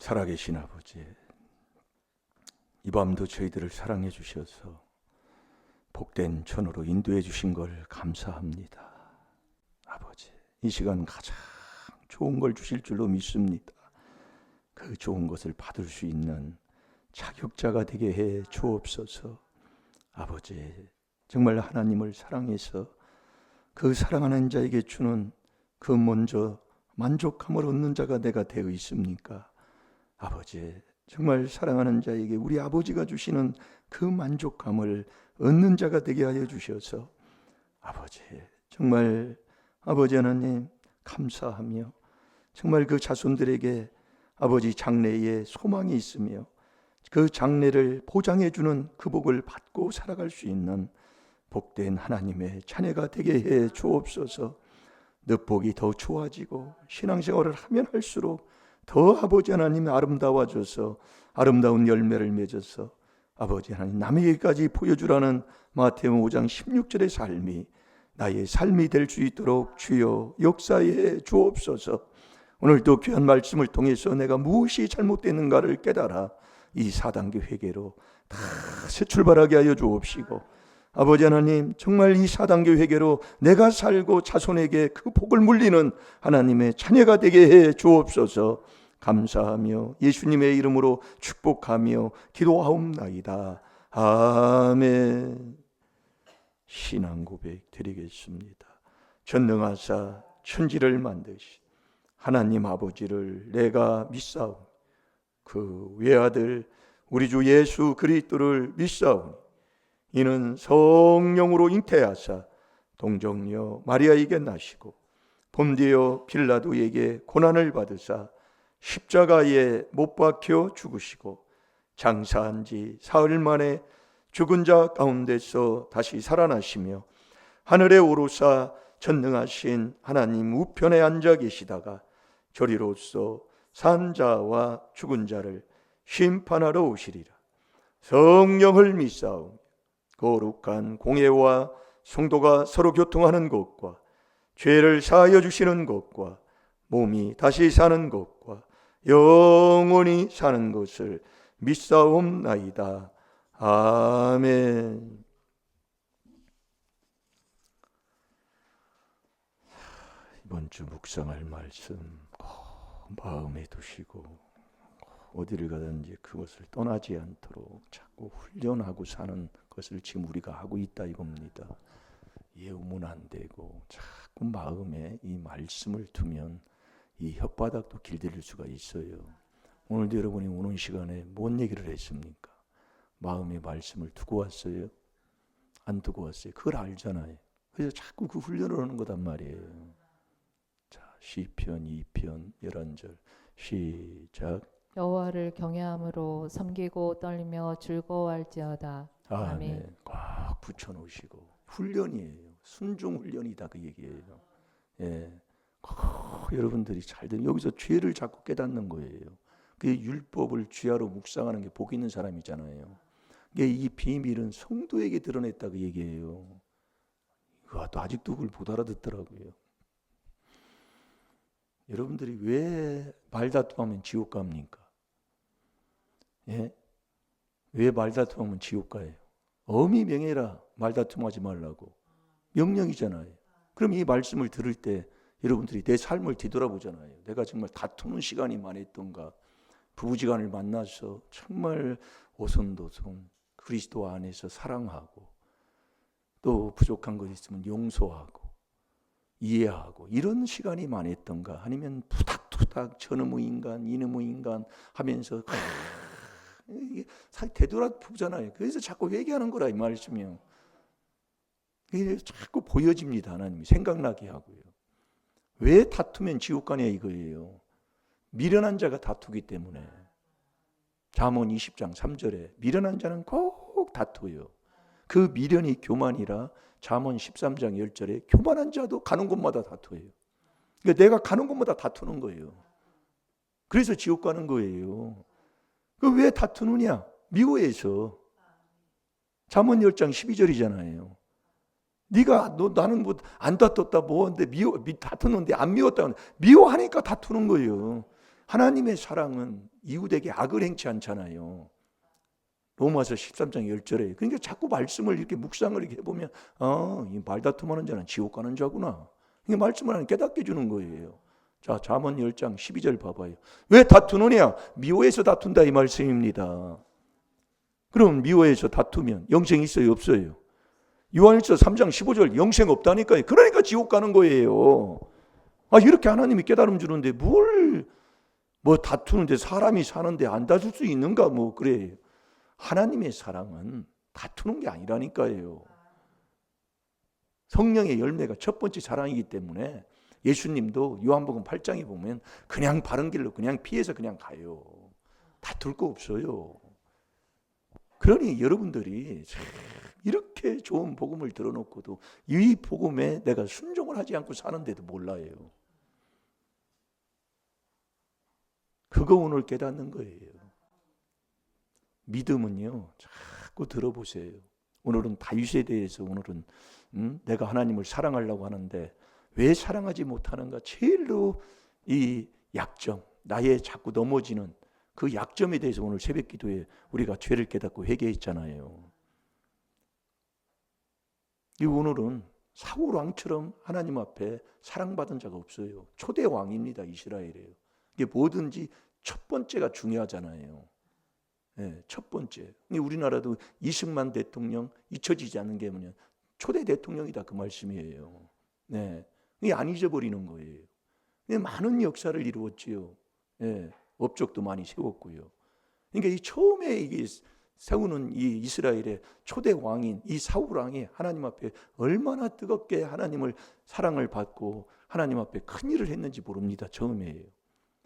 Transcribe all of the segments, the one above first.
살아계신 아버지, 이 밤도 저희들을 사랑해 주셔서 복된 천으로 인도해 주신 걸 감사합니다. 아버지, 이 시간 가장 좋은 걸 주실 줄로 믿습니다. 그 좋은 것을 받을 수 있는 자격자가 되게 해 주옵소서. 아버지, 정말 하나님을 사랑해서 그 사랑하는 자에게 주는 그 먼저 만족함을 얻는 자가 내가 되어 있습니까? 아버지, 정말 사랑하는 자에게 우리 아버지가 주시는 그 만족감을 얻는 자가 되게 하여 주셔서 아버지, 정말 아버지 하나님 감사하며 정말 그 자손들에게 아버지 장래에 소망이 있으며 그 장래를 보장해 주는 그 복을 받고 살아갈 수 있는 복된 하나님의 자녀가 되게 해 주옵소서. 늪복이 더 좋아지고 신앙생활을 하면 할수록 더 아버지 하나님 아름다워져서 아름다운 열매를 맺어서 아버지 하나님 남에게까지 보여주라는 마태복음 5장 16절의 삶이 나의 삶이 될 수 있도록 주여 역사해 주옵소서. 오늘도 귀한 말씀을 통해서 내가 무엇이 잘못되는가를 깨달아 이 4단계 회개로 다시 출발하게 하여 주옵시고, 아버지 하나님 정말 이 4단계 회개로 내가 살고 자손에게 그 복을 물리는 하나님의 자녀가 되게 해 주옵소서. 감사하며 예수님의 이름으로 축복하며 기도하옵나이다. 아멘. 신앙 고백 드리겠습니다. 전능하사 천지를 만드신 하나님 아버지를 내가 믿사오니 그 외아들 우리 주 예수 그리스도를 믿사오니 이는 성령으로 잉태하사 동정녀 마리아에게 나시고 본디오 빌라도에게 고난을 받으사 십자가에 못 박혀 죽으시고 장사한 지 사흘 만에 죽은 자 가운데서 다시 살아나시며 하늘에 오르사 전능하신 하나님 우편에 앉아 계시다가 저리로서 산 자와 죽은 자를 심판하러 오시리라. 성령을 믿사오며 거룩한 공예와 성도가 서로 교통하는 것과 죄를 사하여 주시는 것과 몸이 다시 사는 것과 영원히 사는 것을 믿사옵나이다. 아멘. 이번 주 묵상할 말씀 마음에 두시고 어디를 가든지 그것을 떠나지 않도록 자꾸 훈련하고 사는 것을 지금 우리가 하고 있다 이겁니다. 예우면 안 되고 자꾸 마음에 이 말씀을 두면 이 혓바닥도 길들일 수가 있어요. 오늘도 여러분이 오는 시간에 뭔 얘기를 했습니까? 마음의 말씀을 두고 왔어요? 안 두고 왔어요? 그걸 알잖아요. 그래서 자꾸 그 훈련을 하는 거단 말이에요. 자, 시편 2편 11절 시작. 여호와를 경외함으로 섬기고 떨며 즐거워할지어다. 아멘. 꽉 붙여놓으시고 훈련이에요. 순종 훈련이다 그 얘기예요. 예, 여러분들이 잘 되면 여기서 죄를 자꾸 깨닫는 거예요. 그 율법을 주야로 묵상하는 게 복 있는 사람이잖아요. 이 비밀은 성도에게 드러냈다 그 얘기예요. 또 아직도 그걸 못 알아듣더라고요. 여러분들이 왜 말다툼하면 지옥 갑니까? 예? 왜 말다툼하면 지옥 가요? 엄히 명해라 말다툼하지 말라고 명령이잖아요. 그럼 이 말씀을 들을 때 여러분들이 내 삶을 뒤돌아보잖아요. 내가 정말 다투는 시간이 많았던가, 부부지간을 만나서 정말 오손도손 그리스도 안에서 사랑하고 또 부족한 것 있으면 용서하고 이해하고 이런 시간이 많았던가, 아니면 투닥투닥 저놈의 인간 이놈의 인간 하면서 이게 되돌아보잖아요. 그래서 자꾸 회개하는 거라 이 말씀이요. 이게 자꾸 보여집니다. 하나님이 생각나게 하고요. 왜 다투면 지옥 가냐 이거예요. 미련한 자가 다투기 때문에. 잠언 20장 3절에 미련한 자는 꼭 다투어요. 그 미련이 교만이라 잠언 13장 10절에 교만한 자도 가는 곳마다 다투어요. 그러니까 내가 가는 곳마다 다투는 거예요. 그래서 지옥 가는 거예요. 왜 다투느냐? 미워해서. 잠언 10장 12절이잖아요. 나는 뭐 안 다퉜다 뭐는데 다투는데 안 미웠다. 미워하니까 다투는 거예요. 하나님의 사랑은 이웃에게 악을 행치 않잖아요. 로마서 13장 10절에. 그러니까 자꾸 말씀을 이렇게 묵상을 이렇게 해보면 이 말다툼하는 자는 지옥 가는 자구나. 이게 말씀을 하나 깨닫게 주는 거예요. 자, 잠언 10장 12절 봐봐요. 왜 다투느냐? 미워해서 다툰다 이 말씀입니다. 그럼 미워해서 다투면 영생 있어요 없어요? 요한일서 3장 15절 영생 없다니까요. 그러니까 지옥 가는 거예요. 이렇게 하나님이 깨달음 주는데 뭐 다투는데 사람이 사는데 안 다툴 수 있는가 뭐 그래요. 하나님의 사랑은 다투는 게 아니라니까요. 성령의 열매가 첫 번째 사랑이기 때문에 예수님도 요한복음 8장에 보면 그냥 바른 길로 그냥 피해서 그냥 가요. 다툴 거 없어요. 그러니 여러분들이 이렇게 좋은 복음을 들어놓고도 이 복음에 내가 순종을 하지 않고 사는데도 몰라요. 그거 오늘 깨닫는 거예요. 믿음은요, 자꾸 들어보세요. 오늘은 다윗에 대해서 오늘은 내가 하나님을 사랑하려고 하는데 왜 사랑하지 못하는가? 제일로 이 약점, 나의 자꾸 넘어지는 그 약점에 대해서 오늘 새벽 기도에 우리가 죄를 깨닫고 회개했잖아요. 이 오늘은 사울 왕처럼 하나님 앞에 사랑받은 자가 없어요. 초대 왕입니다. 이스라엘이에요. 이게 뭐든지 첫 번째가 중요하잖아요. 네, 첫 번째. 우리나라도 이승만 대통령 잊혀지지 않는 게 뭐냐? 초대 대통령이다 그 말씀이에요. 네, 이게 안 잊어버리는 거예요. 많은 역사를 이루었지요. 네, 업적도 많이 세웠고요. 그러니까 이 처음에 이게 세우는 이 이스라엘의 초대 왕인 이 사울 왕이 하나님 앞에 얼마나 뜨겁게 하나님을 사랑을 받고 하나님 앞에 큰 일을 했는지 모릅니다. 처음이에요.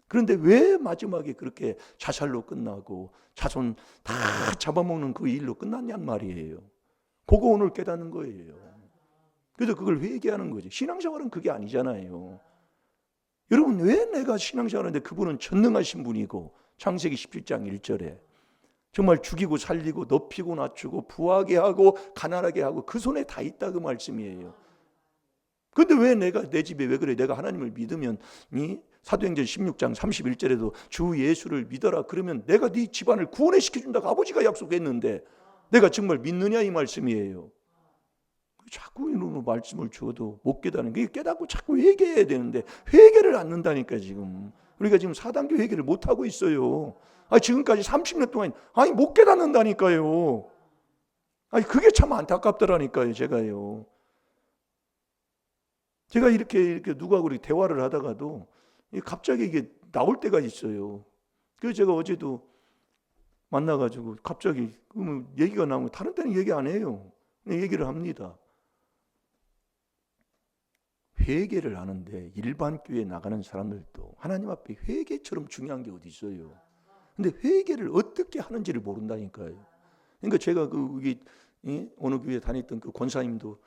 그런데 왜 마지막에 그렇게 자살로 끝나고 자손 다 잡아먹는 그 일로 끝났냔 말이에요. 그거 오늘 깨닫는 거예요. 그래서 그걸 회개하는 거죠. 신앙생활은 그게 아니잖아요. 여러분 왜 내가 신앙생활하는데 그분은 전능하신 분이고 창세기 17장 1절에 정말 죽이고 살리고 높이고 낮추고 부하게 하고 가난하게 하고 그 손에 다 있다 그 말씀이에요. 근데 왜 내가 내 집에 왜 그래? 내가 하나님을 믿으면 사도행전 16장 31절에도 주 예수를 믿어라 그러면 내가 네 집안을 구원해 시켜준다고 아버지가 약속했는데 내가 정말 믿느냐 이 말씀이에요. 자꾸 이런 말씀을 주어도 못 깨닫는 게 깨닫고 자꾸 회개해야 되는데 회개를 안 한다니까 지금. 우리가 지금 4단계 회개를 못 하고 있어요. 지금까지 30년 동안 못 깨닫는다니까요. 그게 참 안타깝더라니까요, 제가요. 제가 이렇게 누구하고 이렇게 대화를 하다가도 갑자기 이게 나올 때가 있어요. 그래서 제가 어제도 만나가지고 갑자기 얘기가 나오면 다른 때는 얘기 안 해요. 그냥 얘기를 합니다. 회개를 하는데 일반 교회에 나가는 사람들도 하나님 앞에 회개처럼 중요한 게 어디 있어요. 근데 회개를 어떻게 하는지를 모른다니까요. 그러니까 제가 어느 교회 다녔던 그 권사님도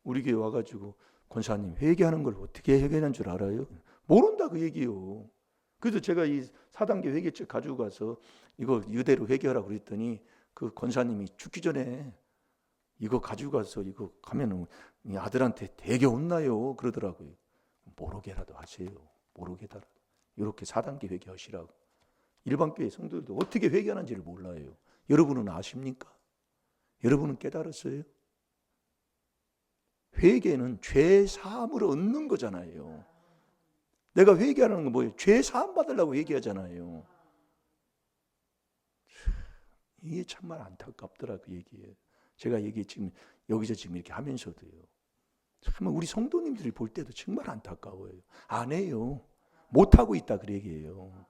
우리 교회 와가지고 권사님 회개하는 걸 어떻게 회개하는 줄 알아요? 모른다 그 얘기요. 그래서 제가 이 4단계 회개책 가지고 가서 이거 이대로 회개하라고 그랬더니 그 권사님이 죽기 전에 이거 가지고 가서 이거 가면은 아들한테 되게 혼나요 그러더라고요. 모르게라도 하세요. 모르게라도. 이렇게 4단계 회개하시라고. 일반 교회 성도들도 어떻게 회개하는지를 몰라요. 여러분은 아십니까? 여러분은 깨달았어요? 회개는 죄 사함을 얻는 거잖아요. 내가 회개하는 건 뭐예요? 죄 사함 받으려고 회개하잖아요. 이게 정말 안타깝더라 그 얘기예요. 제가 지금 여기서 지금 이렇게 하면서도요. 정말 우리 성도님들이 볼 때도 정말 안타까워요. 안 해요. 못하고 있다 그 얘기예요.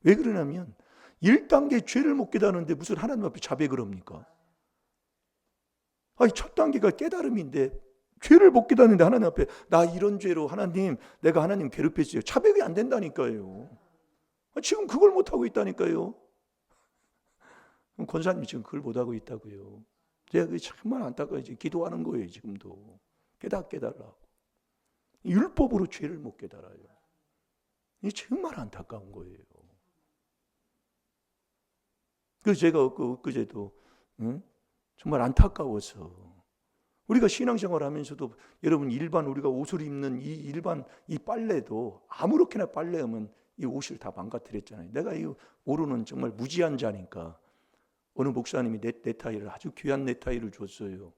왜 그러냐면 1단계 죄를 못 깨닫는데 무슨 하나님 앞에 자백을 합니까? 첫 단계가 깨달음인데 죄를 못 깨닫는데 하나님 앞에 나 이런 죄로 하나님 내가 하나님 괴롭혔어요. 자백이 안 된다니까요. 지금 그걸 못하고 있다니까요. 권사님이 지금 그걸 못하고 있다고요. 제가 그게 정말 안타까워요. 기도하는 거예요. 지금도. 깨달라고. 율법으로 죄를 못 깨달아요. 이게 정말 안타까운 거예요. 그래서 제가 엊그제도 정말 안타까워서 우리가 신앙생활 하면서도 여러분 일반 우리가 옷을 입는 이 일반 이 빨래도 아무렇게나 빨래하면 이 옷을 다 망가뜨렸잖아요. 내가 이 오르는 정말 무지한 자니까 어느 목사님이 넥타이를 아주 귀한 넥타이를 줬어요.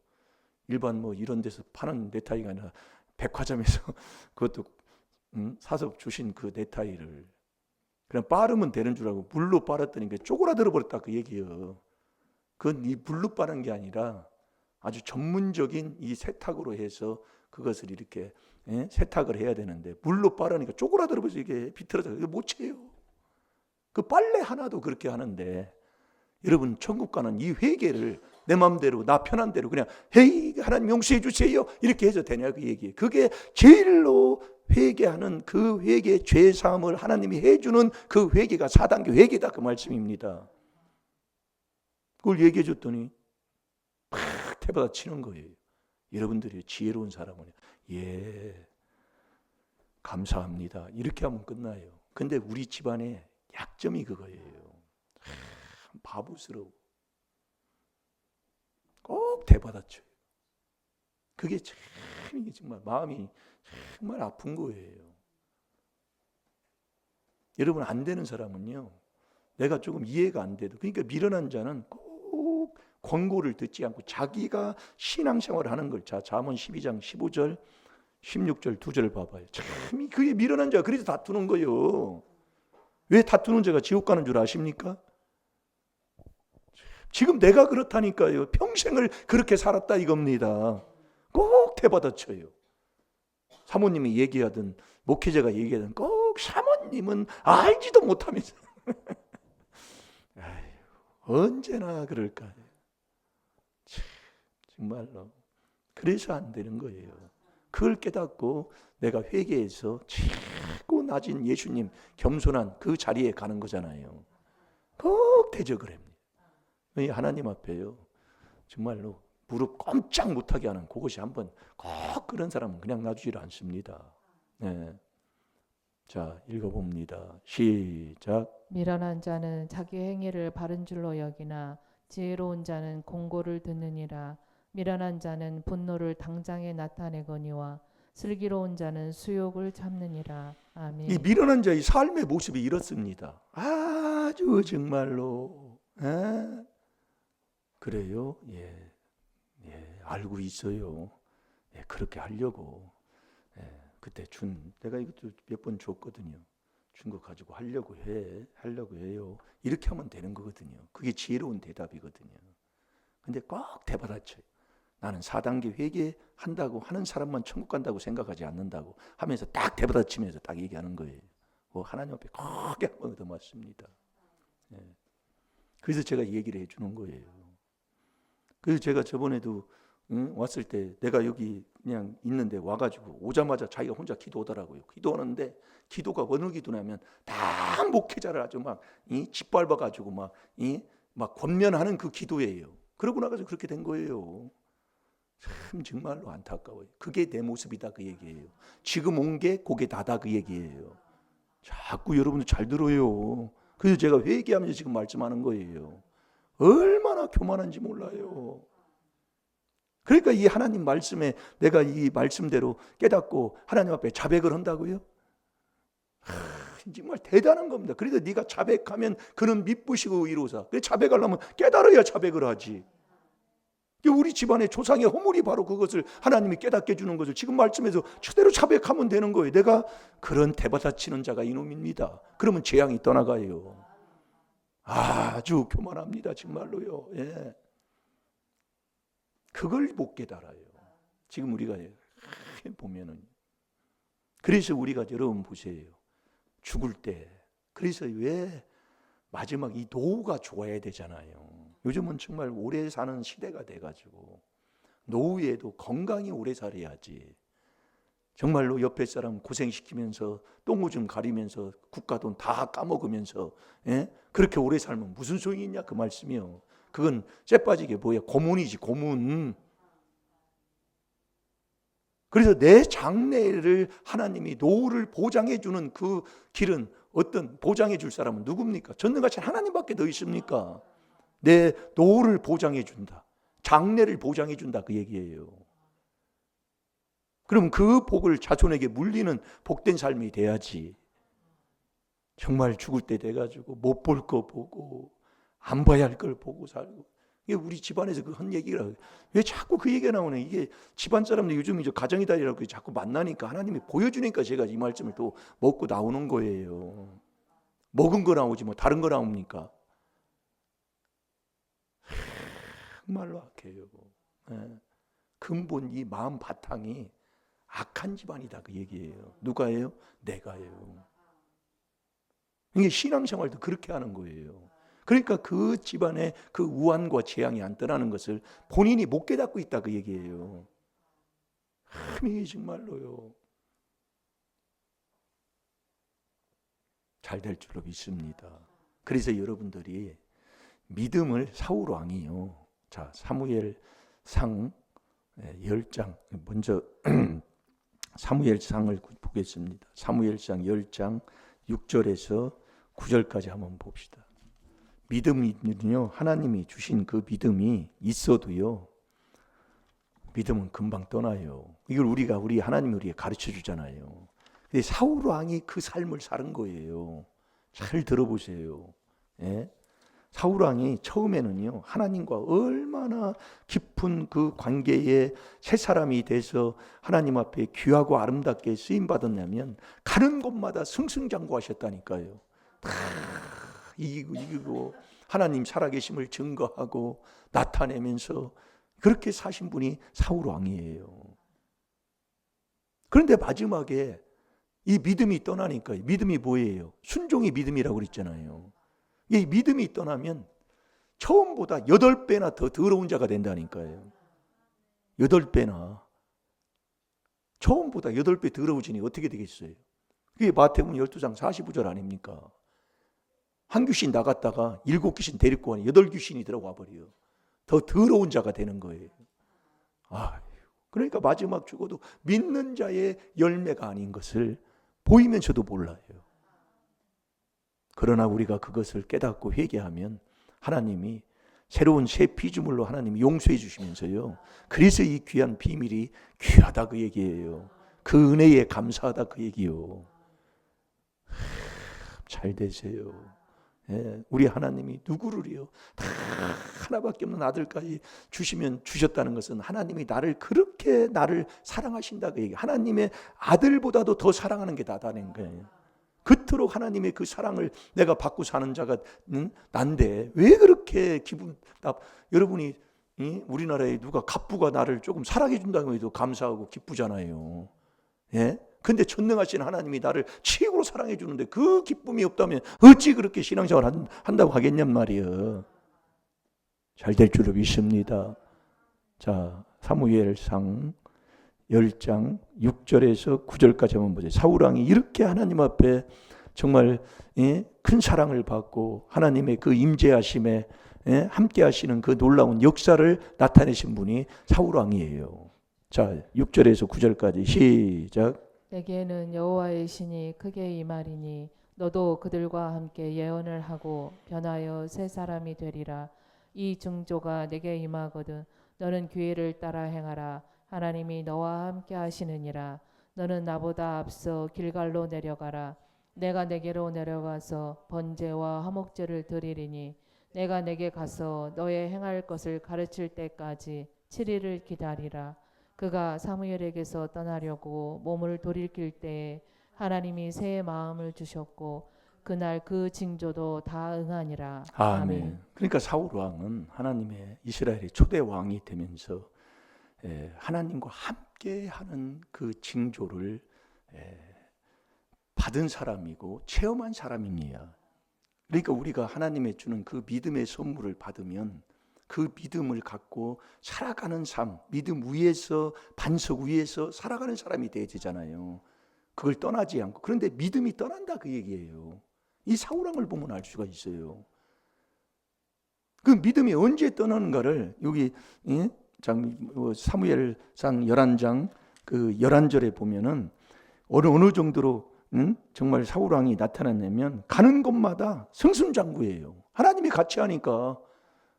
일반 뭐 이런 데서 파는 넥타이가 아니라 백화점에서 그것도 사서 주신 그 넥타이를 그냥 빠르면 되는 줄 알고 물로 빨았더니 쪼그라들어 버렸다 그 얘기예요. 그건 이 물로 빠른 게 아니라 아주 전문적인 이 세탁으로 해서 그것을 이렇게 세탁을 해야 되는데 물로 빠르니까 쪼그라들어 버려서 이게 비틀어져. 이거 못 채요. 그 빨래 하나도 그렇게 하는데 여러분 천국 가는 이 회개를 내 마음대로 나 편한 대로 그냥 헤이 하나님 용서해 주세요 이렇게 해서 되냐 그 얘기예요. 그게 제일로 회개하는 그 회개 죄 사함을 하나님이 해주는 그 회개가 4단계 회개다 그 말씀입니다. 그걸 얘기해 줬더니 팍 태받아 치는 거예요. 여러분들이 지혜로운 사람은 예 감사합니다 이렇게 하면 끝나요. 근데 우리 집안의 약점이 그거예요. 바보스러워. 꼭 대받아쳐요. 그게 참 이게 정말 마음이 정말 아픈 거예요. 여러분 안 되는 사람은요. 내가 조금 이해가 안 돼도 그러니까 미련한 자는 꼭 권고를 듣지 않고 자기가 신앙생활을 하는 걸 잠언 12장 15절 16절 2절 봐봐요. 참 그게 미련한 자가 그래서 다투는 거예요. 왜 다투는 자가 지옥 가는 줄 아십니까? 지금 내가 그렇다니까요. 평생을 그렇게 살았다 이겁니다. 꼭 대받아쳐요. 사모님이 얘기하든 목회자가 얘기하든 꼭 사모님은 알지도 못하면서 언제나 그럴까요? 정말로 그래서 안 되는 거예요. 그걸 깨닫고 내가 회개해서 최고 낮은 예수님 겸손한 그 자리에 가는 거잖아요. 꼭 대적을 합니다. 하나님 앞에요. 정말로 무릎 꼼짝 못하게 하는 그것이 한번 꼭 그런 사람은 그냥 놔주질 않습니다. 네. 자 읽어봅니다. 시작. 미련한 자는 자기 행위를 바른 줄로 여기나 지혜로운 자는 공고를 듣느니라. 미련한 자는 분노를 당장에 나타내거니와 슬기로운 자는 수욕을 참느니라. 아멘. 이 미련한 자의 삶의 모습이 이렇습니다. 아주 정말로 그래요? 예, 알고 있어요. 예, 그렇게 하려고. 예, 그때 내가 이것도 몇 번 줬거든요. 준 거 가지고 하려고 해요. 이렇게 하면 되는 거거든요. 그게 지혜로운 대답이거든요. 근데 꼭 대받아쳐요. 나는 4단계 회개한다고 하는 사람만 천국 간다고 생각하지 않는다고 하면서 딱 대받아치면서 딱 얘기하는 거예요. 하나님 앞에 크게 한 번 더 맞습니다. 예. 그래서 제가 얘기를 해주는 거예요. 그래서 제가 저번에도 왔을 때 내가 여기 그냥 있는데 와가지고 오자마자 자기가 혼자 기도하더라고요. 기도하는데 기도가 어느 기도냐면 다 목회자를 아주 막 짓밟아가지고 막 권면하는 그 기도예요. 그러고 나가서 그렇게 된 거예요. 참 정말로 안타까워요. 그게 내 모습이다 그 얘기예요. 지금 온 게 그게 다다 그 얘기예요. 자꾸 여러분들 잘 들어요. 그래서 제가 회개하면서 지금 말씀하는 거예요. 얼마나 교만한지 몰라요. 그러니까 이 하나님 말씀에 내가 이 말씀대로 깨닫고 하나님 앞에 자백을 한다고요? 정말 대단한 겁니다. 그래서 네가 자백하면 그는 미쁘시고 의로우사. 그래 자백하려면 깨달아야 자백을 하지. 우리 집안의 조상의 허물이 바로 그것을 하나님이 깨닫게 해주는 것을 지금 말씀에서 그대로 자백하면 되는 거예요. 내가 그런 대받아치는 자가 이놈입니다. 그러면 재앙이 떠나가요. 아주 교만합니다. 정말로요. 예. 그걸 못 깨달아요. 지금 우리가 보면은 그래서 우리가 여러분 보세요. 죽을 때 그래서 왜 마지막 이 노후가 좋아야 되잖아요. 요즘은 정말 오래 사는 시대가 돼가지고 노후에도 건강히 오래 살아야지. 정말로 옆에 사람 고생시키면서 똥오줌 가리면서 국가 돈 다 까먹으면서 그렇게 오래 살면 무슨 소용이 있냐 그 말씀이요. 그건 쇠빠지게 뭐야 고문이지 고문. 그래서 내 장래를 하나님이 노후를 보장해 주는 그 길은 어떤 보장해 줄 사람은 누굽니까? 전능하신 하나님밖에 더 있습니까? 내 노후를 보장해 준다. 장래를 보장해 준다 그 얘기예요. 그럼 그 복을 자손에게 물리는 복된 삶이 돼야지. 정말 죽을 때 돼가지고 못 볼 거 보고 안 봐야 할 걸 보고 살고. 이게 우리 집안에서 그 한 얘기라. 왜 자꾸 그 얘기가 나오네. 이게 집안 사람들 요즘 이제 가정이다리라고 자꾸 만나니까 하나님이 보여주니까 제가 이 말씀을 또 먹고 나오는 거예요. 먹은 거 나오지 뭐 다른 거 나옵니까? 정말로 악해요. 예. 근본 이 마음 바탕이 악한 집안이다 그 얘기예요. 누가예요? 내가예요. 이게 신앙생활도 그렇게 하는 거예요. 그러니까 그 집안의 그 우환과 재앙이 안 떠나는 것을 본인이 못 깨닫고 있다 그 얘기예요. 이게 정말로요. 잘 될 줄로 믿습니다. 그래서 여러분들이 믿음을 사울 왕이요. 자, 사무엘상 10장 먼저 사무엘상을 보겠습니다. 사무엘상 10장 6절에서 9절까지 한번 봅시다. 믿음은요, 하나님이 주신 그 믿음이 있어도요, 믿음은 금방 떠나요. 이걸 우리 하나님이 우리에게 가르쳐 주잖아요. 근데 사울 왕이 그 삶을 사는 거예요. 잘 들어보세요. 예? 사울 왕이 처음에는요, 하나님과 얼마나 깊은 그 관계에 새 사람이 돼서 하나님 앞에 귀하고 아름답게 쓰임 받았냐면 가는 곳마다 승승장구하셨다니까요. 다 이기고 하나님 살아계심을 증거하고 나타내면서 그렇게 사신 분이 사울 왕이에요. 그런데 마지막에 이 믿음이 떠나니까, 믿음이 뭐예요? 순종이 믿음이라고 그랬잖아요. 이 믿음이 떠나면 처음보다 8배나 더 더러운 자가 된다니까요. 8배나. 처음보다 8배 더러워지니 어떻게 되겠어요? 그게 마태복음 12장 45절 아닙니까? 한 귀신 나갔다가 7귀신 데리고 와니 8귀신이 들어와 버려요. 더 더러운 자가 되는 거예요. 그러니까 마지막 죽어도 믿는 자의 열매가 아닌 것을 보이면서도 몰라요. 그러나 우리가 그것을 깨닫고 회개하면 하나님이 새로운 새 피조물로 하나님이 용서해 주시면서요. 그래서 이 귀한 비밀이 귀하다 그 얘기예요. 그 은혜에 감사하다 그 얘기요. 잘 되세요. 예, 우리 하나님이 누구를요? 다 하나밖에 없는 아들까지 주시면 주셨다는 것은 하나님이 그렇게 나를 사랑하신다 그 얘기. 하나님의 아들보다도 더 사랑하는 게 나다는 거예요. 그토록 하나님의 그 사랑을 내가 받고 사는 자가 난데 왜 그렇게 여러분이 우리나라에 누가 갑부가 나를 조금 사랑해 준다고 해도 감사하고 기쁘잖아요. 예? 근데 전능하신 하나님이 나를 최고로 사랑해 주는데 그 기쁨이 없다면 어찌 그렇게 신앙생활 한다고 하겠냔 말이에요. 잘 될 줄로 믿습니다. 자, 사무엘상 10장 6절에서 9절까지 한번 보세요. 사울 왕이 이렇게 하나님 앞에 정말 큰 사랑을 받고 하나님의 그 임재하심에 함께 하시는 그 놀라운 역사를 나타내신 분이 사울 왕이에요. 자, 6절에서 9절까지 시작. 내게는 여호와의 신이 크게 임하리니 너도 그들과 함께 예언을 하고 변하여 새 사람이 되리라. 이 징조가 내게 임하거든 너는 기회를 따라 행하라. 하나님이 너와 함께 하시느니라. 너는 나보다 앞서 길갈로 내려가라. 내가 내게로 내려가서 번제와 화목제를 드리리니 내가 내게 가서 너의 행할 것을 가르칠 때까지 7일을 기다리라. 그가 사무엘에게서 떠나려고 몸을 돌이킬 때에 하나님이 새 마음을 주셨고 그날 그 징조도 다 응하니라. 아멘. 그러니까 사울 왕은 하나님의 이스라엘의 초대 왕이 되면서 하나님과 함께하는 그 징조를 받은 사람이고 체험한 사람입니다. 그러니까 우리가 하나님의 주는 그 믿음의 선물을 받으면 그 믿음을 갖고 살아가는 삶, 믿음 위에서 반석 위에서 살아가는 사람이 돼야 되잖아요. 그걸 떠나지 않고. 그런데 믿음이 떠난다 그 얘기예요. 이 사울 왕을 보면 알 수가 있어요. 그 믿음이 언제 떠나는가를 여기 사무엘상 11장 그 11절에 보면은 어느 정도로 정말 사울 왕이 나타났냐면 가는 곳마다 승승장구예요. 하나님이 같이 하니까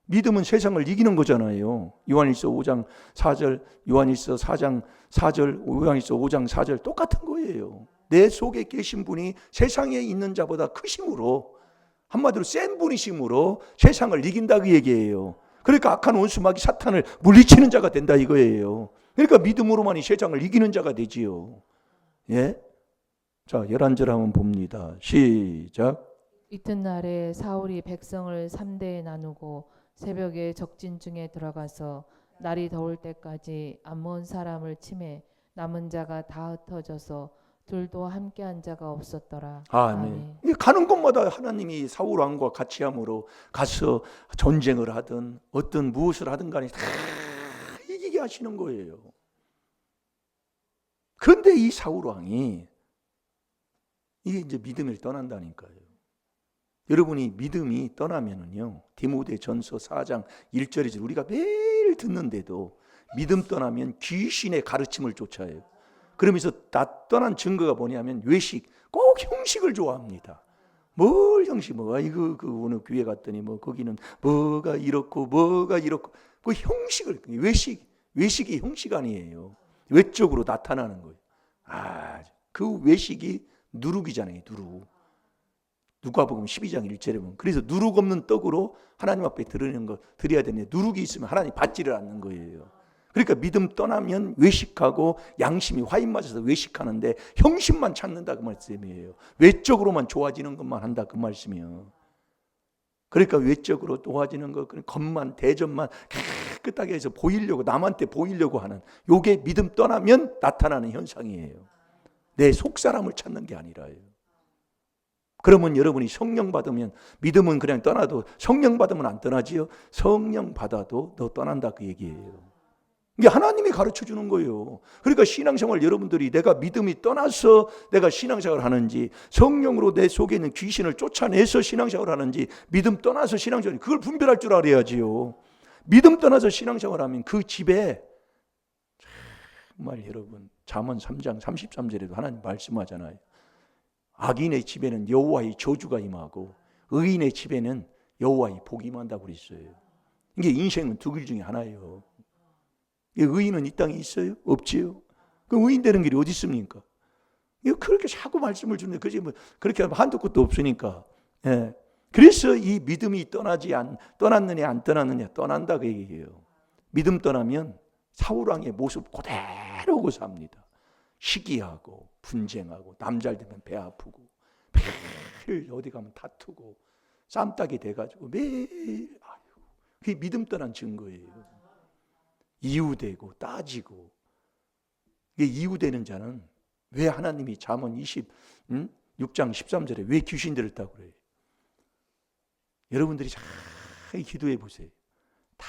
믿음은 세상을 이기는 거잖아요. 요한일서 5장 4절, 요한일서 4장 4절, 요한일서 5장 4절 똑같은 거예요. 내 속에 계신 분이 세상에 있는 자보다 크심으로, 한마디로 센 분이심으로 세상을 이긴다 그 얘기예요. 그러니까 악한 원수마귀 사탄을 물리치는 자가 된다 이거예요. 그러니까 믿음으로만이 세상을 이기는 자가 되지요. 예? 자, 11절 한번 봅니다. 시작. 이튿날에 사울이 백성을 3대에 나누고 새벽에 적진 중에 들어가서 날이 더울 때까지 암몬 사람을 치매 남은 자가 다 흩어져서 둘도 함께한 자가 없었더라. 아멘. 가는 곳마다 하나님이 사울 왕과 같이 함으로 가서 전쟁을 하든 어떤 무엇을 하든 간에 다 이기게 하시는 거예요. 그런데 이 사울 왕이 이게 이제 믿음을 떠난다니까요. 여러분이 믿음이 떠나면은요, 디모데전서 4장 1절이죠. 우리가 매일 듣는데도 믿음 떠나면 귀신의 가르침을 쫓아요. 그러면서 나 떠난 증거가 뭐냐면 외식, 꼭 형식을 좋아합니다. 뭘 형식, 뭐가 이거 그 어느 교회 갔더니 뭐 거기는 뭐가 이렇고 그 형식을, 외식이 형식 아니에요. 외적으로 나타나는 거예요. 그 외식이 누룩이잖아요. 누가복음 12장 1절에 보면 그래서 누룩 없는 떡으로 하나님 앞에 드려야 되는데 누룩이 있으면 하나님 받지를 않는 거예요. 그러니까 믿음 떠나면 외식하고 양심이 화인 맞아서 외식하는데 형식만 찾는다 그 말씀이에요. 외적으로만 좋아지는 것만 한다 그 말씀이에요. 그러니까 외적으로 좋아지는 것, 겉만 대접만 깨끗하게 해서 보이려고, 남한테 보이려고 하는, 요게 믿음 떠나면 나타나는 현상이에요. 내 속사람을 찾는 게 아니라요. 그러면 여러분이 성령 받으면, 믿음은 그냥 떠나도 성령 받으면 안 떠나지요. 성령 받아도 너 떠난다 그 얘기예요. 이게 하나님이 가르쳐 주는 거예요. 그러니까 신앙생활 여러분들이 내가 믿음이 떠나서 내가 신앙생활을 하는지, 성령으로 내 속에 있는 귀신을 쫓아내서 신앙생활을 하는지, 믿음 떠나서 신앙생활, 그걸 분별할 줄 알아야지요. 믿음 떠나서 신앙생활을 하면 그 집에, 정말 여러분 잠언 3장 33절에도 하나님 말씀하잖아요. 악인의 집에는 여호와의 저주가 임하고 의인의 집에는 여호와의 복이 임한다고 그랬어요. 이게 인생은 두 길 중에 하나예요. 의인은 이 땅에 있어요? 없지요. 그 의인 되는 길이 어디 있습니까? 그렇게 자꾸 말씀을 주는데 그지 뭐 그렇게 하면 한도 끝도 없으니까. 예. 그래서 이 믿음이 떠났느냐 안 떠났느냐, 떠난다 그 얘기예요. 믿음 떠나면 사울 왕의 모습 그대로 오고 삽니다. 시기하고 분쟁하고 남 잘 되면 배 아프고 매일 어디 가면 다투고 쌈딱이 돼가지고 매일 그게 믿음 떠난 증거예요. 이유되고 따지고. 이게 이유되는 자는 왜 하나님이 잠언 26장 13절에 왜 귀신 들었다고 그래요? 여러분들이 잘 기도해 보세요. 다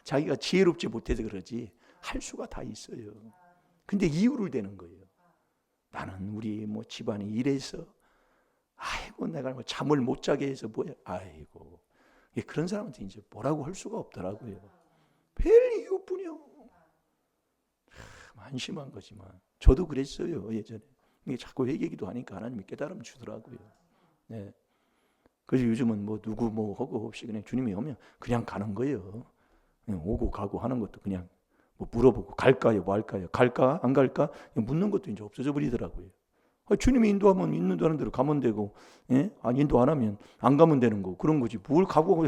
자기가 지혜롭지 못해서 그러지 할 수가 다 있어요. 근데 이유를 대는 거예요. 나는 우리 뭐 집안이 이래서, 아이고 내가 뭐 잠을 못 자게 해서 뭐야, 아이고. 그런 사람한테 이제 뭐라고 할 수가 없더라고요. 별 이유뿐이요. 한심한 거지만 저도 그랬어요 예전에. 이게 자꾸 회개기도 하니까 하나님이 깨달음 주더라고요. 네. 그래서 요즘은 뭐 누구 뭐 하고 없이 그냥 주님이 오면 그냥 가는 거예요. 그냥 오고 가고 하는 것도 그냥 뭐 물어보고 갈까요, 뭐 할까요, 갈까 안 갈까 묻는 것도 이제 없어져 버리더라고요. 주님이 인도하면 인도하는 대로 가면 되고, 예? 인도 안 하면 안 가면 되는 거, 그런 거지. 뭘 가고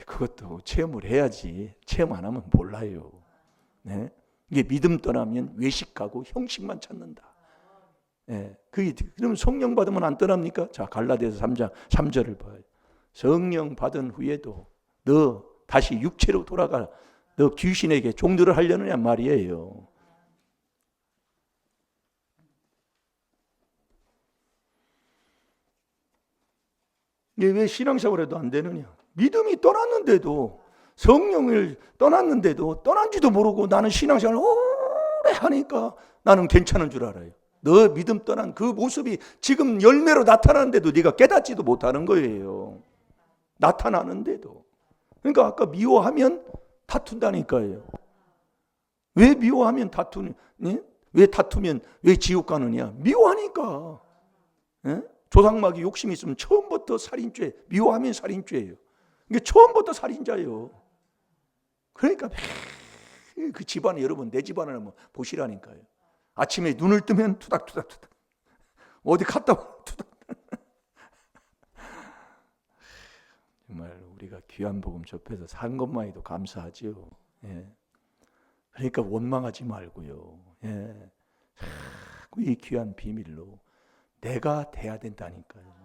그것도 체험을 해야지. 체험 안 하면 몰라요. 네? 이게 믿음 떠나면 외식하고 형식만 찾는다. 예. 그러면 성령 받으면 안 떠납니까? 자, 갈라디아서 3장 3절을 봐요. 성령 받은 후에도 너 다시 육체로 돌아가, 너 귀신에게 종들을 하려느냐 말이에요. 이게 왜 신앙생활에도 안 되느냐? 믿음이 떠났는데도, 성령을 떠났는데도 떠난지도 모르고 나는 신앙생활을 오래 하니까 나는 괜찮은 줄 알아요. 너 믿음 떠난 그 모습이 지금 열매로 나타나는데도 네가 깨닫지도 못하는 거예요. 나타나는데도. 그러니까 아까 미워하면 다툰다니까요. 왜 미워하면 다투냐? 왜 다투면 왜 지옥 가느냐? 미워하니까. 예? 조상마귀 욕심이 있으면 처음부터 살인죄, 미워하면 살인죄예요. 이게 처음부터 살인자예요. 그러니까 그 집안에, 여러분 내 집안을 한번 보시라니까요. 아침에 눈을 뜨면 투닥투닥투닥. 어디 갔다 와 투닥. 정말 우리가 귀한 복음 접해서 산 것만 해도 감사하지요. 예. 그러니까 원망하지 말고요. 예. 자꾸 이 귀한 비밀로 내가 돼야 된다니까요.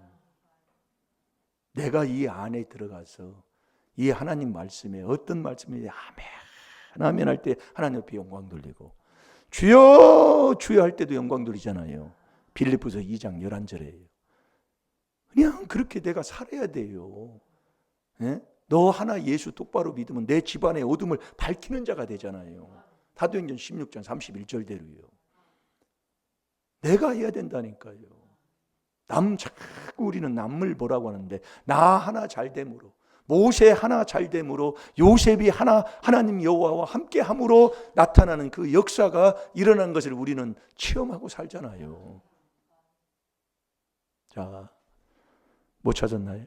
내가 이 안에 들어가서 이 하나님 말씀에 어떤 말씀이 아멘 아멘 할 때 하나님 옆에 영광 돌리고 주여 주여 할 때도 영광 돌리잖아요. 빌립보서 2장 11절에요. 그냥 그렇게 내가 살아야 돼요. 예? 너 하나 예수 똑바로 믿으면 내 집안의 어둠을 밝히는 자가 되잖아요. 사도행전 16장 31절대로요. 내가 해야 된다니까요. 자꾸 우리는 남을 보라고 하는데 나 하나 잘됨으로 모세 하나 잘됨으로 요셉이 하나님 여호와와 함께함으로 나타나는 그 역사가 일어난 것을 우리는 체험하고 살잖아요. 자, 못 찾았나요?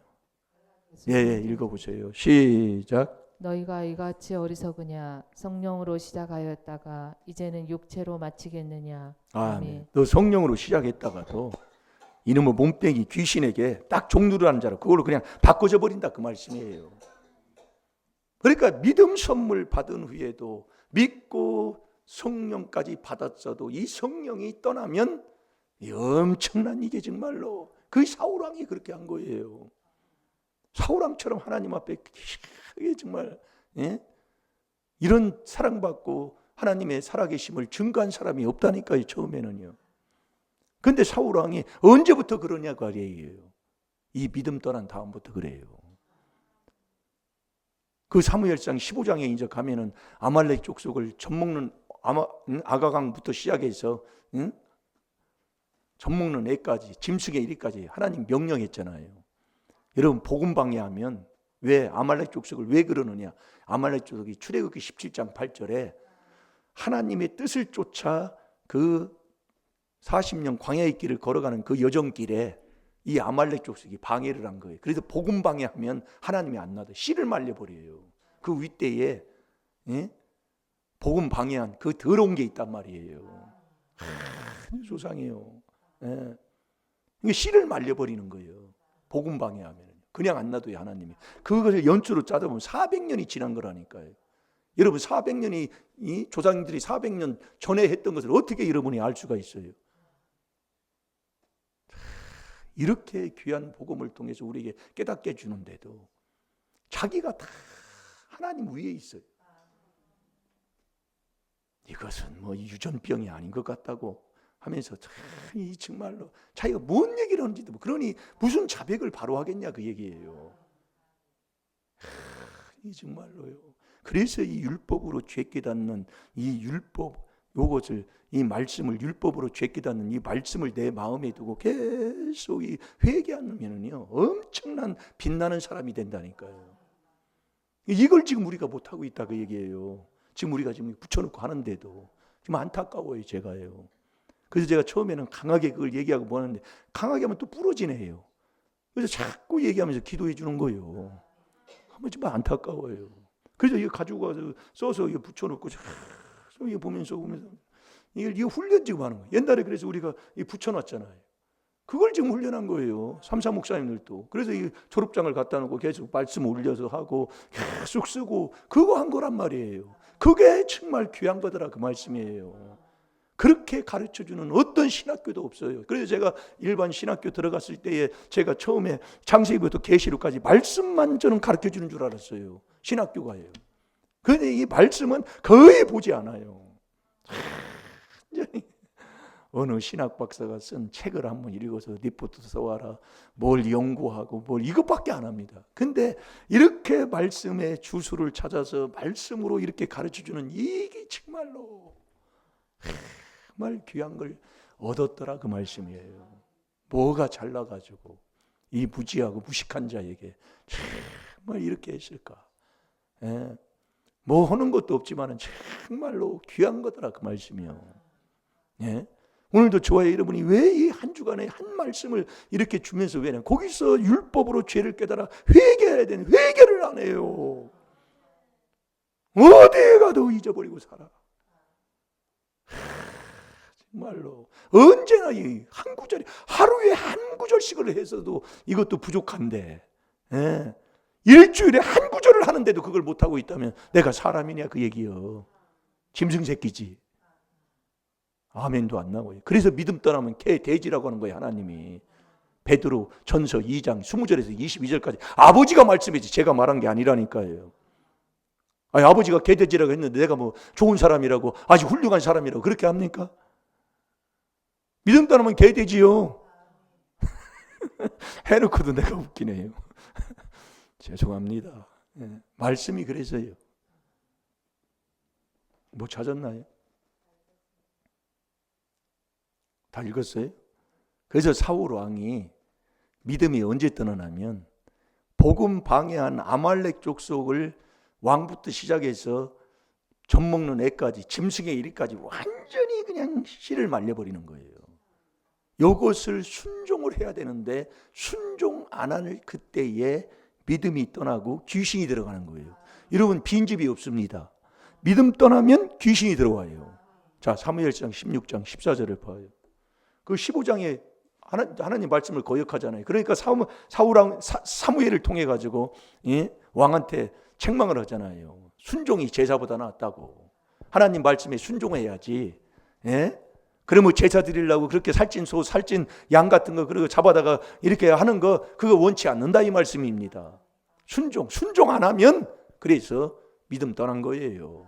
예, 읽어보세요. 시작. 너희가 이같이 어리석으냐 성령으로 시작하였다가 이제는 육체로 마치겠느냐. 아멘. 너 성령으로 시작했다가도 이놈의 몸뚱이 귀신에게 딱 종루를 하는 자로 그걸로 그냥 바꿔져 버린다 그 말씀이에요. 그러니까 믿음 선물 받은 후에도 믿고 성령까지 받았어도 이 성령이 떠나면 이 엄청난 이게 정말로 그 사울왕이 그렇게 한 거예요. 사울왕처럼 하나님 앞에 이게 정말 이런 사랑받고 하나님의 살아계심을 증거한 사람이 없다니까요. 처음에는요. 근데 사울왕이 언제부터 그러냐고 말이에요. 이 믿음 떠난 다음부터 그래요. 그 사무엘상 15장에 이제 가면은 아말렉 족속을 젖먹는 아가강부터 시작해서 젖먹는 애까지 짐승의 일까지 하나님 명령했잖아요. 여러분 복음 방해하면 왜 아말렉 족속을 왜 그러느냐? 아말렉 족속이 출애굽기 17장 8절에 하나님의 뜻을 쫓아 그 40년 광야의 길을 걸어가는 그 여정길에 이 아말렉 족속이 방해를 한 거예요. 그래서 복음 방해하면 하나님이 안 놔둬 씨를 말려버려요. 그 윗대에 복음 방해한 그 더러운 게 있단 말이에요. 조상해요. 씨를 말려버리는 거예요. 복음 방해하면 그냥 안 놔둬요. 하나님이 그것을 연수로 짜다 보면 400년이 지난 거라니까요. 여러분 400년이 이 조상들이 400년 전에 했던 것을 어떻게 여러분이 알 수가 있어요? 이렇게 귀한 복음을 통해서 우리에게 깨닫게 해주는데도 자기가 다 하나님 위에 있어요. 이것은 뭐 유전병이 아닌 것 같다고 하면서 이 정말로 자기가 뭔 얘기를 하는지도 그러니 무슨 자백을 바로 하겠냐 그 얘기예요. 이 정말로요. 그래서 이 율법으로 죄 깨닫는 이 율법 요것을 이 말씀을 율법으로 죄 깨닫는 이 말씀을 내 마음에 두고 계속 이 회개하면은요 엄청난 빛나는 사람이 된다니까요. 이걸 지금 우리가 못 하고 있다 그 얘기예요. 지금 우리가 지금 붙여놓고 하는데도 지금 안타까워요 제가요. 그래서 제가 처음에는 강하게 그걸 얘기하고 뭐 하는데 강하게 하면 또 부러지네요. 그래서 자꾸 얘기하면서 기도해 주는 거예요. 한번 정말 안타까워요. 그래서 이거 가지고 가서 써서 이거 붙여놓고 이거 보면서 이게 훈련 지금 하는 거예요. 옛날에 그래서 우리가 붙여놨잖아요. 그걸 지금 훈련한 거예요. 삼사 목사님들도. 그래서 이 졸업장을 갖다 놓고 계속 말씀 올려서 하고 계속 쓰고 그거 한 거란 말이에요. 그게 정말 귀한 거더라 그 말씀이에요. 그렇게 가르쳐주는 어떤 신학교도 없어요. 그래서 제가 일반 신학교 들어갔을 때에 제가 처음에 창세기부터 계시록까지 말씀만 저는 가르쳐주는 줄 알았어요. 신학교가요. 그런데 이 말씀은 거의 보지 않아요. 어느 신학 박사가 쓴 책을 한번 읽어서 리포트 써와라, 뭘 연구하고 뭘 이것밖에 안 합니다. 근데 이렇게 말씀의 주소를 찾아서 말씀으로 이렇게 가르쳐주는 이게 정말로 정말 귀한 걸 얻었더라 그 말씀이에요. 뭐가 잘나가지고 이 무지하고 무식한 자에게 정말 이렇게 했을까. 뭐 하는 것도 없지만 정말로 귀한 거더라 그 말씀이요. 오늘도 저와 여러분이 왜 이 한 주간에 한 말씀을 이렇게 주면서 왜냐 거기서 율법으로 죄를 깨달아 회개해야 되는 회개를 안 해요. 어디에 가도 잊어버리고 살아. 정말로 언제나 이 한 구절이 하루에 한 구절씩을 해서도 이것도 부족한데, 예. 일주일에 한 구절을 하는데도 그걸 못하고 있다면 내가 사람이냐 그 얘기요. 짐승 새끼지. 아멘도 안 나고요. 그래서 믿음 떠나면 개 돼지라고 하는 거예요. 하나님이 베드로 전서 2장 20절에서 22절까지 아버지가 말씀했지 제가 말한 게 아니라니까요. 아니, 아버지가 개돼지라고 했는데 내가 뭐 좋은 사람이라고 아주 훌륭한 사람이라고 그렇게 합니까? 믿음 떠나면 개돼지요. 해놓고도 내가 웃기네요. 죄송합니다. 예, 말씀이 그래서요. 뭐 찾았나요? 다 읽었어요? 그래서 사울 왕이 믿음이 언제 떠나냐면 복음 방해한 아말렉 족속을 왕부터 시작해서 젖 먹는 애까지 짐승의 이리까지 완전히 그냥 씨를 말려버리는 거예요. 이것을 순종을 해야 되는데 순종 안 할 그때에 믿음이 떠나고 귀신이 들어가는 거예요. 여러분 빈집이 없습니다. 믿음 떠나면 귀신이 들어와요. 자, 사무엘상 16장 14절을 봐요. 그 15장에 하나님 말씀을 거역하잖아요. 그러니까 사무엘을 통해 가지고 왕한테 책망을 하잖아요. 순종이 제사보다 낫다고. 하나님 말씀에 순종해야지. 예? 그러면 제사 드리려고 그렇게 살찐 소, 살찐 양 같은 거 그리고 잡아다가 이렇게 하는 거 그거 원치 않는다 이 말씀입니다. 순종 안 하면 그래서 믿음 떠난 거예요.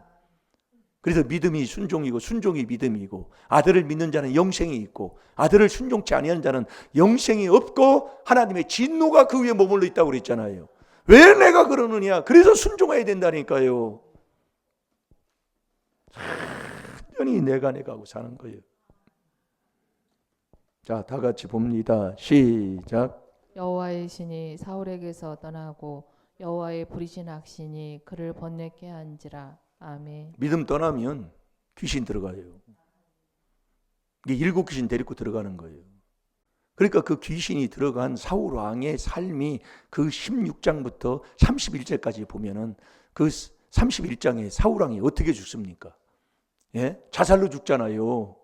그래서 믿음이 순종이고 순종이 믿음이고 아들을 믿는 자는 영생이 있고 아들을 순종치 아니하는 자는 영생이 없고 하나님의 진노가 그 위에 머물러 있다고 그랬잖아요. 왜 내가 그러느냐? 그래서 순종해야 된다니까요. 완전히 내가 하고 사는 거예요. 자, 다 같이 봅니다. 시작. 여호와의 신이 사울에게서 떠나고 여호와의 부리신 악신이 그를 번뇌케 한지라. 아멘. 믿음 떠나면 귀신 들어가요. 이게 7귀신 데리고 들어가는 거예요. 그러니까 그 귀신이 들어간 사울 왕의 삶이 그 16장부터 31절까지 보면은 그 31장에 사울 왕이 어떻게 죽습니까? 예? 자살로 죽잖아요.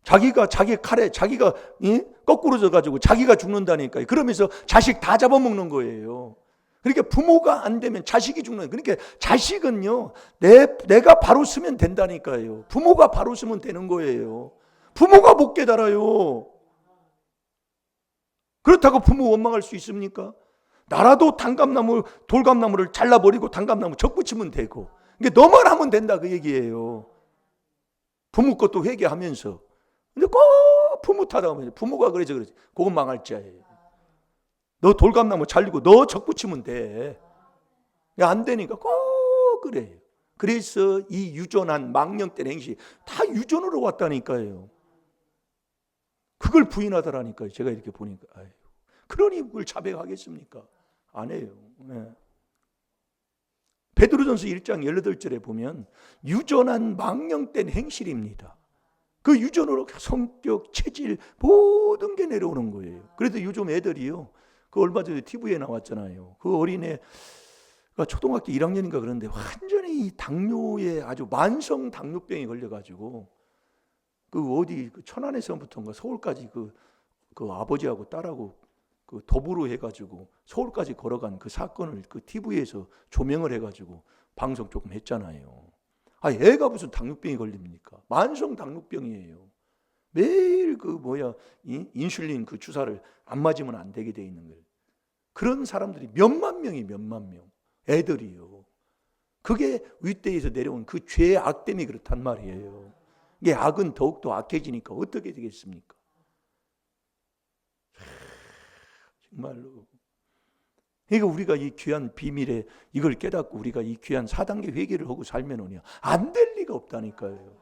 자기가 자기 칼에 자기가 거꾸로 져가지고 자기가 죽는다니까요. 그러면서 자식 다 잡아먹는 거예요. 그러니까 부모가 안 되면 자식이 죽는. 그러니까 자식은요 내가 바로 쓰면 된다니까요. 부모가 바로 쓰면 되는 거예요. 부모가 못 깨달아요. 그렇다고 부모 원망할 수 있습니까? 나라도 단감나무 돌감나무를 잘라버리고 단감나무 적붙이면 되고. 그러니까 너만 하면 된다 그 얘기예요. 부모 것도 회개하면서. 근데 꼭 부모 탓하면 부모가 그래서 그러지. 그건 망할 자예요. 너 돌감나무 잘리고 너 적붙이면 돼. 안 되니까 꼭 그래요. 그래서 이 유전한 망령된 행시 다 유전으로 왔다니까요. 그걸 부인하더라니까요. 제가 이렇게 보니까 아유, 그러니 그걸 자백하겠습니까? 안 해요. 네. 베드로전서 1장 18절에 보면 유전한 망령된 행실입니다. 그 유전으로 성격, 체질 모든 게 내려오는 거예요. 그래도 요즘 애들이요. 그 얼마 전에 TV에 나왔잖아요. 그 어린애가 초등학교 1학년인가 그런데 완전히 당뇨에 아주 만성 당뇨병에 걸려가지고 그 어디 그 천안에서부터인가 서울까지 그 아버지하고 딸하고 그 도보로 해가지고 서울까지 걸어간 그 사건을 그 TV에서 조명을 해가지고 방송 조금 했잖아요. 아, 애가 무슨 당뇨병이 걸립니까? 만성 당뇨병이에요. 매일 인슐린 그 주사를 안 맞으면 안 되게 돼 있는 거예요. 그런 사람들이 몇만 명이 몇만 명. 애들이요. 그게 윗대에서 내려온 그 죄의 악됨이 그렇단 말이에요. 이게 악은 더욱더 악해지니까 어떻게 되겠습니까? 정말로. 그러니까 우리가 이 귀한 비밀에 이걸 깨닫고 우리가 이 귀한 4단계 회개를 하고 살면 안 될 리가 없다니까요.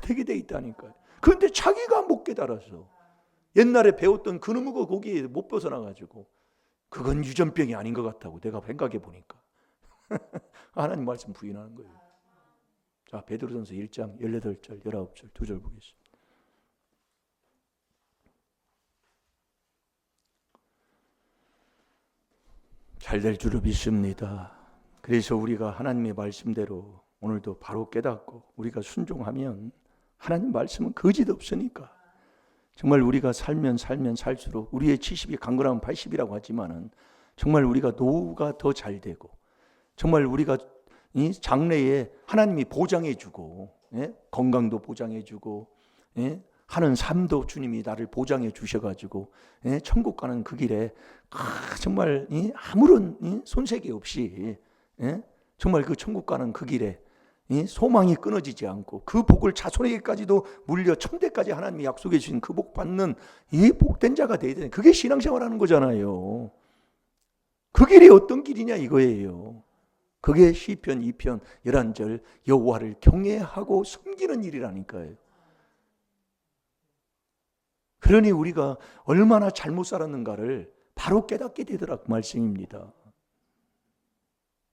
되게 돼 있다니까요. 그런데 자기가 못 깨달아서 옛날에 배웠던 그놈의 거기에 못 벗어나가지고 그건 유전병이 아닌 것 같다고 내가 생각해 보니까 하나님 말씀 부인하는 거예요. 자, 베드로전서 1장 18절 19절 2절 보겠습니다. 잘 될 줄을 믿습니다. 그래서 우리가 하나님의 말씀대로 오늘도 바로 깨닫고 우리가 순종하면 하나님 말씀은 거짓 없으니까 정말 우리가 살면 살수록 우리의 70이 강건하면 80이라고 하지만은 정말 우리가 노후가 더 잘 되고 정말 우리가 이 장래에 하나님이 보장해주고 건강도 보장해주고 하는 삶도 주님이 나를 보장해 주셔가지고 천국 가는 그 길에 정말 아무런 손색이 없이 정말 그 천국 가는 그 길에 소망이 끊어지지 않고 그 복을 자손에게까지도 물려 천대까지 하나님이 약속해 주신 그 복 받는 이 복된 자가 되어야 되는 그게 신앙생활하는 거잖아요. 그 길이 어떤 길이냐 이거예요. 그게 시편 2편 11절 여호와를 경외하고 섬기는 일이라니까요. 그러니 우리가 얼마나 잘못 살았는가를 바로 깨닫게 되더라 그 말씀입니다.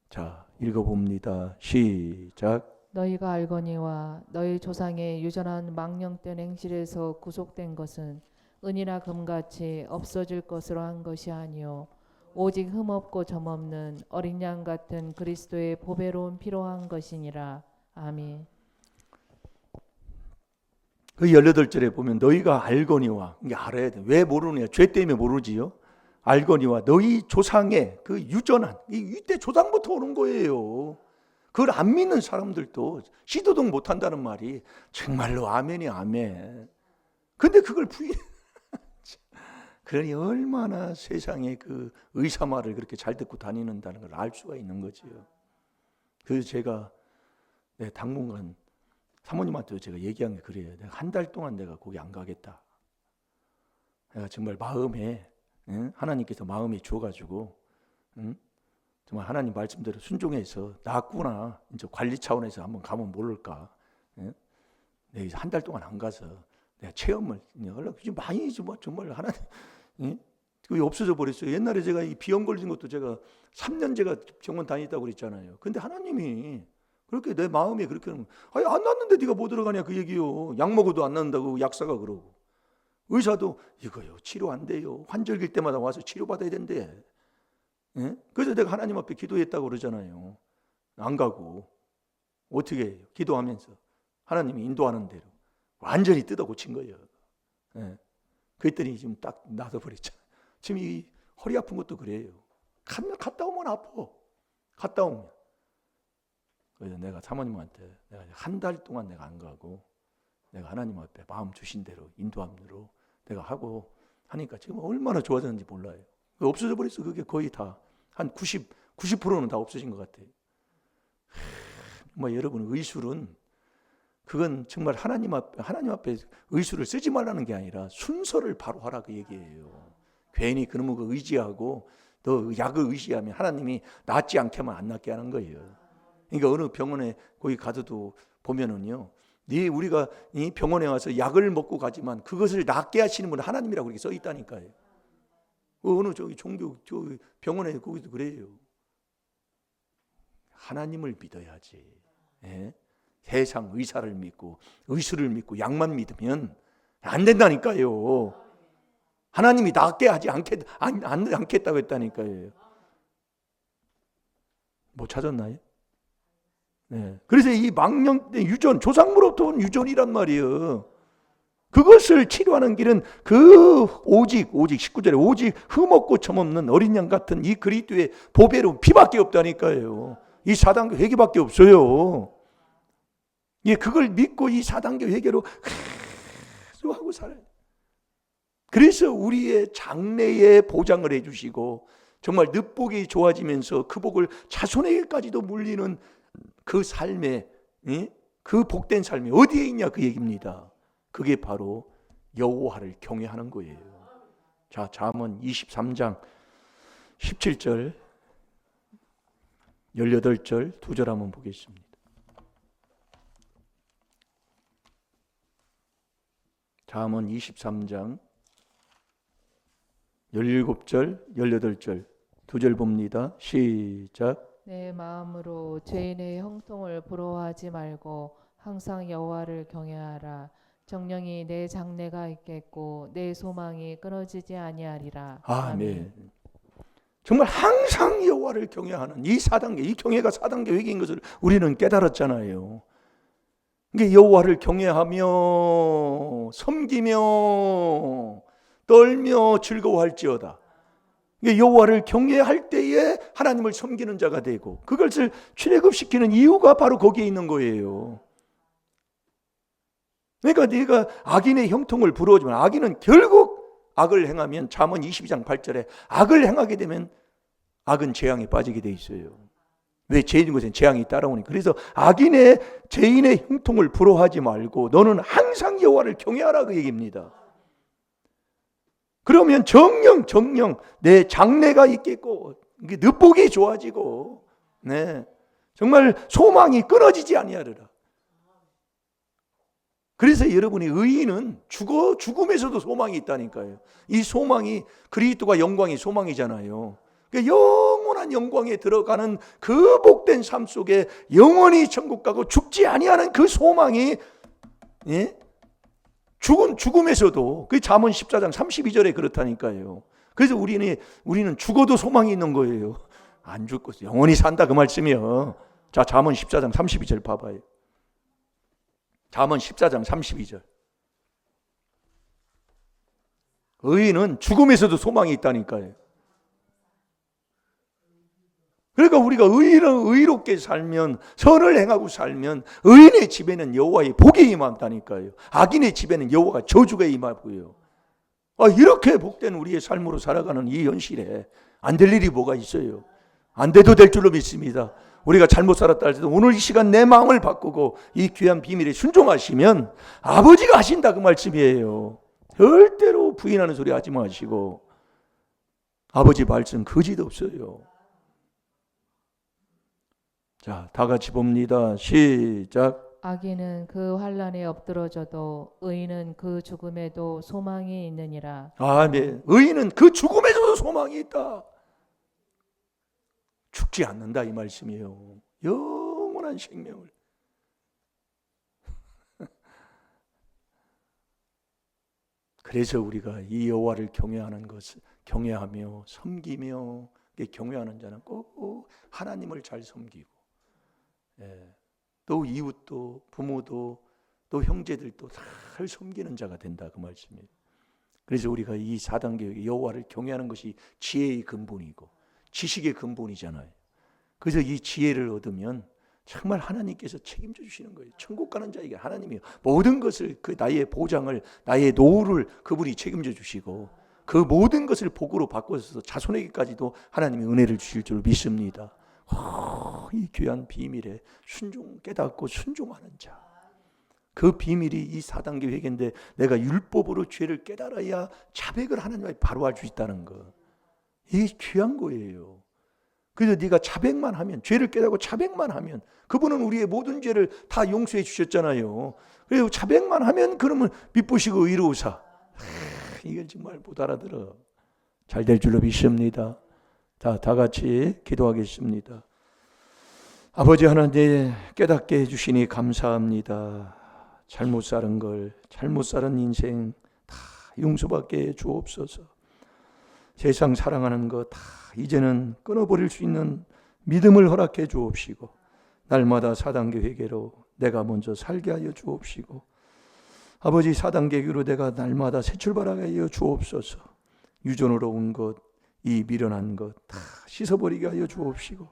자, 읽어봅니다. 시작. 너희가 알거니와 너희 조상의 유전한 망령된 행실에서 구속된 것은 은이나 금같이 없어질 것으로 한 것이 아니요 오직 흠없고 점없는 어린 양 같은 그리스도의 보배로운 피로 한 것이니라. 아멘. 그 18절에 보면 너희가 알거니와, 이게 알아야 돼. 왜 모르느냐? 죄 때문에 모르지요. 알거니와 너희 조상의 그 유전한, 이때 조상부터 오는 거예요. 그걸 안 믿는 사람들도 시도도 못한다는 말이 정말로 아멘이 아멘. 근데 그걸 그러니 얼마나 세상에 그 의사말을 그렇게 잘 듣고 다니는다는 걸 알 수가 있는 거지요. 그래서 제가 당분간 사모님한테 제가 얘기한 게 그래요. 내가 한 달 동안 내가 거기 안 가겠다. 내가 정말 마음에 하나님께서 마음에 주어가지고 정말 하나님 말씀대로 순종해서 낫구나 이제 관리 차원에서 한번 가면 모를까. 내가 한 달 동안 안 가서 내가 체험을 많이 정말 하나님 그게 없어져 버렸어요. 옛날에 제가 이 비염 걸린 것도 제가 3년 제가 병원 다녔다고 그랬잖아요. 근데 하나님이 그렇게 내 마음에 그렇게 하는 아니 안 낫는데 네가 뭐 들어가냐 그 얘기요. 약 먹어도 안 낫는다고 약사가 그러고 의사도 이거요 치료 안 돼요. 환절기일 때마다 와서 치료받아야 된대. 그래서 내가 하나님 앞에 기도했다고 그러잖아요. 안 가고 어떻게 해요? 기도하면서 하나님이 인도하는 대로 완전히 뜯어 고친 거예요. 그랬더니 지금 딱 나서 버렸잖아요. 지금 이 허리 아픈 것도 그래요. 갔다 오면 아파. 갔다 오면. 그래서 내가 사모님한테 내가 한 달 동안 내가 안 가고 내가 하나님 앞에 마음 주신 대로 인도함으로 내가 하고 하니까 지금 얼마나 좋아졌는지 몰라요. 없어져 버렸어. 그게 거의 다 한 90%는 다 없어진 것 같아요. 여러분 의술은 그건 정말 하나님 앞에 의술을 쓰지 말라는 게 아니라 순서를 바로 하라 그 얘기예요. 괜히 그놈의 거 의지하고 너 약을 의지하면 하나님이 낫지 않게 하면 안 낫게 하는 거예요. 그러니까 어느 병원에 거기 가서도 보면은요, 우리가 이 병원에 와서 약을 먹고 가지만 그것을 낫게 하시는 분은 하나님이라고 이렇게 써 있다니까요. 어느 종교 병원에 거기도 그래요. 하나님을 믿어야지. 세상 의사를 믿고 의술을 믿고 약만 믿으면 안 된다니까요. 하나님이 낫게 하지 않겠다고 했다니까요. 못 찾았나요? 그래서 이 망령된 유전, 조상으로부터 온 유전이란 말이에요. 그것을 치료하는 길은 오직 19절에 오직 흠없고 점없는 어린 양 같은 이 그리스도의 보배로운 피밖에 없다니까요. 이 4단계 회개밖에 없어요. 그걸 믿고 이 4단계 회개로 계속 하고 살아요. 그래서 우리의 장래에 보장을 해주시고 정말 늦복이 좋아지면서 그 복을 자손에게까지도 물리는 그 삶에 그 복된 삶이 어디에 있냐 그 얘기입니다. 그게 바로 여호와를 경외하는 거예요. 자, 잠언 23장 17절 18절 2절 한번 보겠습니다. 잠언 23장 17절 18절 2절 봅니다. 시작. 내 마음으로 죄인의 형통을 부러워하지 말고 항상 여호와를 경외하라. 정령이 내 장래가 있겠고 내 소망이 끊어지지 아니하리라. 아멘. 정말 항상 여호와를 경외하는 이 4단계, 이 경외가 4단계 회개인 것을 우리는 깨달았잖아요. 이게 여호와를 경외하며 섬기며 떨며 즐거워할지어다. 이게 여호와를 경외할 때에 하나님을 섬기는 자가 되고 그것을 출애굽시키는 이유가 바로 거기에 있는 거예요. 그러니까 네가 악인의 형통을 부러워주면 악인은 결국 악을 행하면 잠언 22장 8절에 악을 행하게 되면 악은 재앙에 빠지게 돼 있어요. 왜? 죄인 것은 재앙이 따라오니까. 그래서 악인의 죄인의 형통을 부러워하지 말고 너는 항상 여호와를 경외하라 그 얘기입니다. 그러면 정령 내 장래가 있겠고 늑복이 좋아지고 정말 소망이 끊어지지 아니하리라. 그래서 여러분이 의인은 죽음에서도 소망이 있다니까요. 이 소망이 그리스도가 영광이 소망이잖아요. 그러니까 영원한 영광에 들어가는 그 복된 삶 속에 영원히 천국 가고 죽지 아니하는 그 소망이 죽음에서도 그 잠언 14장 32절에 그렇다니까요. 그래서 우리는 죽어도 소망이 있는 거예요. 안 죽고 영원히 산다 그 말씀이요. 자, 잠언 14장 32절 봐봐요. 잠언 14장 32절. 의인은 죽음에서도 소망이 있다니까요. 그러니까 우리가 의롭게 살면, 선을 행하고 살면 의인의 집에는 여호와의 복이 임한다니까요. 악인의 집에는 여호와가 저주가 임하고요. 이렇게 복된 우리의 삶으로 살아가는 이 현실에 안 될 일이 뭐가 있어요? 안 돼도 될 줄로 믿습니다. 우리가 잘못 살았다 할지도 오늘 이 시간 내 마음을 바꾸고 이 귀한 비밀에 순종하시면 아버지가 하신다 그 말씀이에요. 절대로 부인하는 소리 하지 마시고 아버지 말씀 거짓 없어요. 자, 다 같이 봅니다. 시작. 악인은 그 환난에 엎드러져도 의인은 그 죽음에도 소망이 있느니라. 아멘. 의인은 그 죽음에서도 소망이 있다. 죽지 않는다 이 말씀이에요. 영원한 생명을. 그래서 우리가 이 여호와를 경외하는 것을 경외하며 섬기며 경외하는 자는 꼭 하나님을 잘 섬기고 또 이웃도 부모도 또 형제들도 잘 섬기는 자가 된다 그 말씀이에요. 그래서 우리가 이 4단계 여호와를 경외하는 것이 지혜의 근본이고 지식의 근본이잖아요. 그래서 이 지혜를 얻으면 정말 하나님께서 책임져 주시는 거예요. 천국 가는 자에게 하나님이 모든 것을 그 나의 보장을 나의 노후를 그분이 책임져 주시고 그 모든 것을 복으로 바꿔서 자손에게까지도 하나님이 은혜를 주실 줄 믿습니다. 이 귀한 비밀에 깨닫고 순종하는 자. 그 비밀이 이 4단계 회개인데 내가 율법으로 죄를 깨달아야 자백을 하나님 앞에 바로 할 수 있다는 거. 이게 귀한 거예요. 그래서 네가 자백만 하면 죄를 깨닫고 자백만 하면 그분은 우리의 모든 죄를 다 용서해 주셨잖아요. 그래서 자백만 하면 그러면 미쁘시고 의로우사. 이걸 정말 못 알아들어. 잘 될 줄로 믿습니다. 다 같이 기도하겠습니다. 아버지 하나님 깨닫게 해주시니 감사합니다. 잘못 사는 인생 다 용서받게 주옵소서. 세상 사랑하는 것 다 이제는 끊어버릴 수 있는 믿음을 허락해 주옵시고 날마다 4단계 회개로 내가 먼저 살게 하여 주옵시고 아버지 4단계 회개로 내가 날마다 새 출발하게 하여 주옵소서. 유전으로 온 것, 이 미련한 것 다 씻어버리게 하여 주옵시고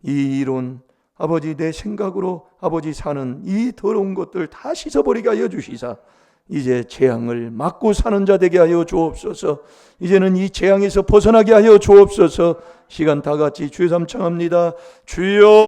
이 이론 아버지 내 생각으로 아버지 사는 이 더러운 것들 다 씻어버리게 하여 주시사 이제 재앙을 막고 사는 자 되게 하여 주옵소서. 이제는 이 재앙에서 벗어나게 하여 주옵소서. 시간 다 같이 주여 삼창합니다. 주여